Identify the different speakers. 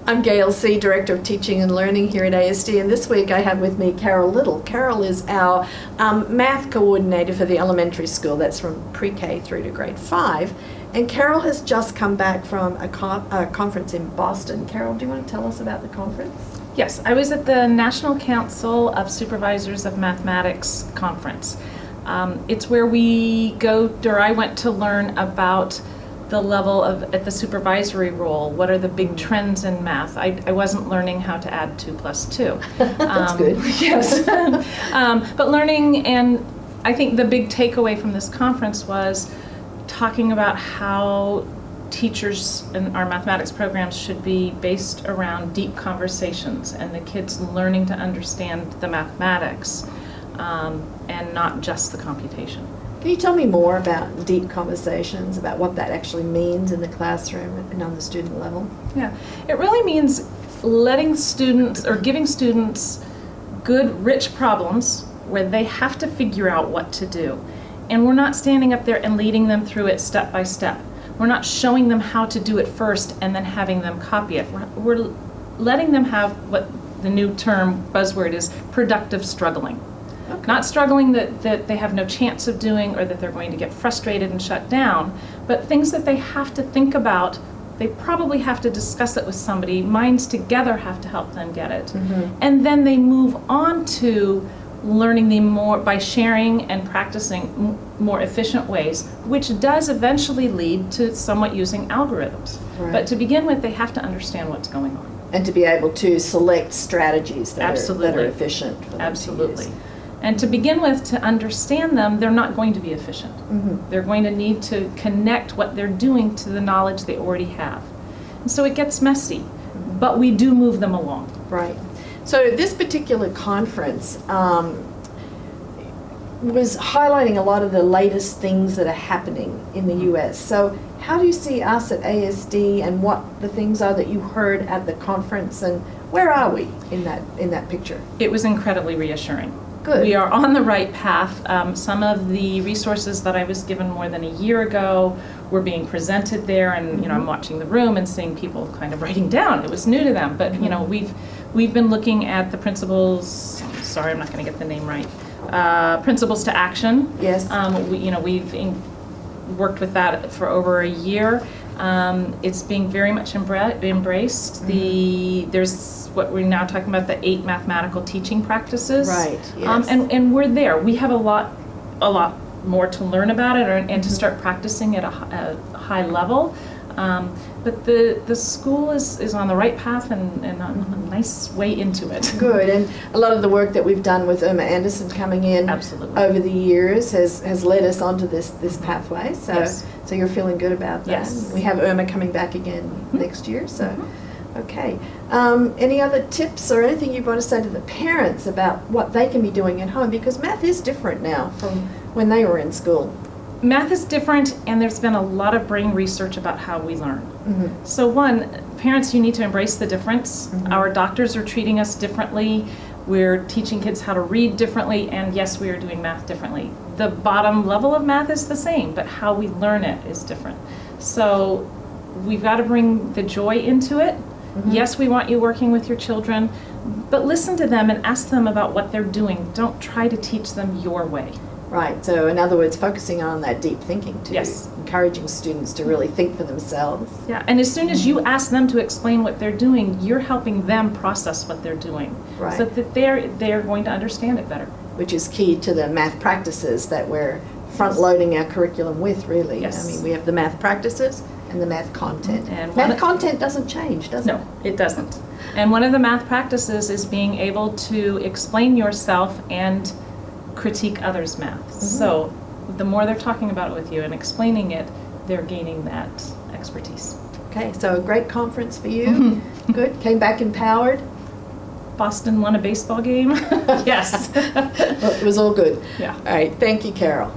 Speaker 1: I'm Gail C., Director of Teaching and Learning here at ASD, and this week I have with me Carol Little. Carol is our math coordinator for the elementary school. That's from pre-K through to grade 5. And Carol has just come back from a conference in Boston. Carol, do you want to tell us about the conference?
Speaker 2: Yes, I was at the National Council of Supervisors of Mathematics conference. It's where I went to learn about the level at the supervisory role. What are the big trends in math? I wasn't learning how to add 2 plus 2.
Speaker 1: That's good.
Speaker 2: Yes. But learning, and I think the big takeaway from this conference was talking about how teachers in our mathematics programs should be based around deep conversations and the kids learning to understand the mathematics and not just the computation.
Speaker 1: Can you tell me more about deep conversations, about what that actually means in the classroom and on the student level?
Speaker 2: Yeah, it really means letting students or giving students good, rich problems where they have to figure out what to do. And we're not standing up there and leading them through it step by step. We're not showing them how to do it first and then having them copy it. We're letting them have what the new term buzzword is, productive struggling.
Speaker 1: Okay.
Speaker 2: Not struggling that they have no chance of doing or that they're going to get frustrated and shut down, but things that they have to think about. They probably have to discuss it with somebody. Minds together have to help them get it.
Speaker 1: Mm-hmm.
Speaker 2: And then they move on to learning them more by sharing and practicing more efficient ways, which does eventually lead to somewhat using algorithms.
Speaker 1: Right.
Speaker 2: But to begin with, they have to understand what's going on.
Speaker 1: And to be able to select strategies that
Speaker 2: Absolutely.
Speaker 1: are efficient for them
Speaker 2: Absolutely.
Speaker 1: to use.
Speaker 2: And to begin with, to understand them, they're not going to be efficient.
Speaker 1: Mm-hmm.
Speaker 2: They're going to need to connect what they're doing to the knowledge they already have. And so it gets messy, but we do move them along.
Speaker 1: Right. So this particular conference was highlighting a lot of the latest things that are happening in the U.S. So how do you see us at ASD and what the things are that you heard at the conference, and where are we in that picture?
Speaker 2: It was incredibly reassuring.
Speaker 1: Good.
Speaker 2: We are on the right path. Some of the resources that I was given more than a year ago were being presented there, and I'm watching the room and seeing people kind of writing down. It was new to them, but we've been looking at the principles. Sorry, I'm not going to get the name right. Principles to Action.
Speaker 1: Yes.
Speaker 2: We've worked with that for over a year. It's being very much embraced. There's what we're now talking about, the 8 mathematical teaching practices.
Speaker 1: Right. Yes.
Speaker 2: And we're there. We have a lot more to learn about it and to start practicing at a high level. But the school is on the right path and on a nice way into it.
Speaker 1: Good, and a lot of the work that we've done with Irma Anderson coming in
Speaker 2: Absolutely.
Speaker 1: over the years has led us onto this pathway. So,
Speaker 2: Yes.
Speaker 1: so you're feeling good about that.
Speaker 2: Yes.
Speaker 1: We have Irma coming back again next year. So, okay. Any other tips or anything you want to say to the parents about what they can be doing at home? Because math is different now from when they were in school.
Speaker 2: Math is different, and there's been a lot of brain research about how we learn.
Speaker 1: Mm-hmm.
Speaker 2: So one, parents, you need to embrace the difference.
Speaker 1: Mm-hmm.
Speaker 2: Our doctors are treating us differently. We're teaching kids how to read differently, and yes, we are doing math differently. The bottom level of math is the same, but how we learn it is different. So we've got to bring the joy into it.
Speaker 1: Mm-hmm.
Speaker 2: Yes, we want you working with your children, but listen to them and ask them about what they're doing. Don't try to teach them your way.
Speaker 1: Right, so in other words, focusing on that deep thinking too.
Speaker 2: Yes.
Speaker 1: Encouraging students to really think for themselves.
Speaker 2: Yeah, and as soon as you ask them to explain what they're doing, you're helping them process what they're doing.
Speaker 1: Right.
Speaker 2: So that they're going to understand it better.
Speaker 1: Which is key to the math practices that we're front-loading our curriculum with, really.
Speaker 2: Yes.
Speaker 1: I mean, we have the math practices and the math content.
Speaker 2: And
Speaker 1: math content doesn't change, does it?
Speaker 2: No, it doesn't. And one of the math practices is being able to explain yourself and critique others' math. So the more they're talking about it with you and explaining it, they're gaining that expertise.
Speaker 1: Okay, so a great conference for you. Good. Came back empowered.
Speaker 2: Boston won a baseball game. Yes.
Speaker 1: Well, it was all good.
Speaker 2: Yeah.
Speaker 1: All right. Thank you, Carol.